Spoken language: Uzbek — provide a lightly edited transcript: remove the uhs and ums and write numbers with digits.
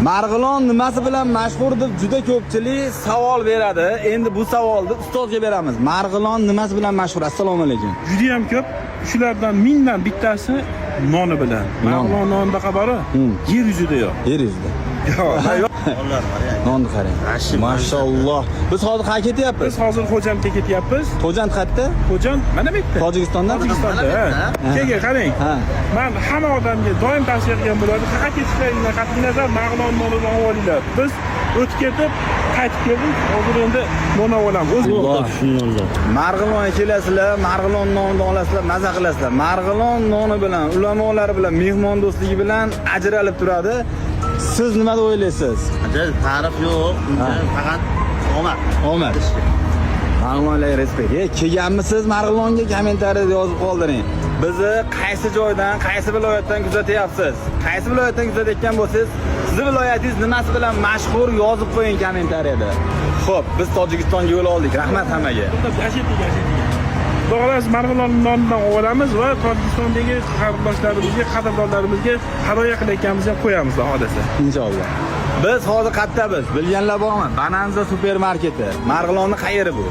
Marg'ilon nimasi bilan mashhur deb juda ko'pchilik savol beradi. Endi bu savolni ustozga beramiz. Marg'ilon nimasi bilan mashhur? Assalomu alaykum. Juda ham ko'p. Shulardan mingdan bittasi noni bilan. Marg'ilon nonida xabari yer yuzida yo'q. Yer yuzida. Yo'q. Nonni qarang. Mashalloh. Biz hozir qayerga ketyapmiz? Biz hozir Xo'jandga ketyapmiz. Xo'jand qayerda? Xo'jand mana bu yerda. Tojikistondan? Tojikistonda. Keling, qarang. Men hamma odamga doim tavsiya qilgan bo'ladi. Faqat ketishingizdan qat'iy nazar Marg'ilon nonidan olinglar. Biz o'tib ketib, qaytib keldik. Hozir endi non olamiz. Marg'ilonga kelasizlar, Marg'ilon nonini olasizlar, maza qilasizlar. Marg'ilon noni bilan, ulamolar bilan, mehmondo'stligi bilan ajralib turadi. Siz nima deb o'ylaysiz? Ta'rif yo'q, faqat omad. Omad. Marg'ilonlarga respekt. Kelganmisiz Marg'ilonga kommentariyada yozib qoldiring. Bizni qaysi joydan, qaysi viloyatdan kuzatyapsiz? Qaysi viloyatdan kuzatayotgan bo'lsangiz, sizning viloyatingiz nimasi bilan mashhur yozib qo'ying kommentariyada. Xo'p, biz Tojikistonga yo'l oldik. Rahmat hammaga. Doğrusu Marg'ilon nonidan olamiz va Tojikistondagi qarindoshlarimizga, qadrdonlarimizga hadya qilayotganimizga qo'yamiz hodisa. Inshaalloh. Biz hozir qayerdamiz? Bilganlar bormi? Bonanza supermarketi. Marg'ilonning qayeri bu?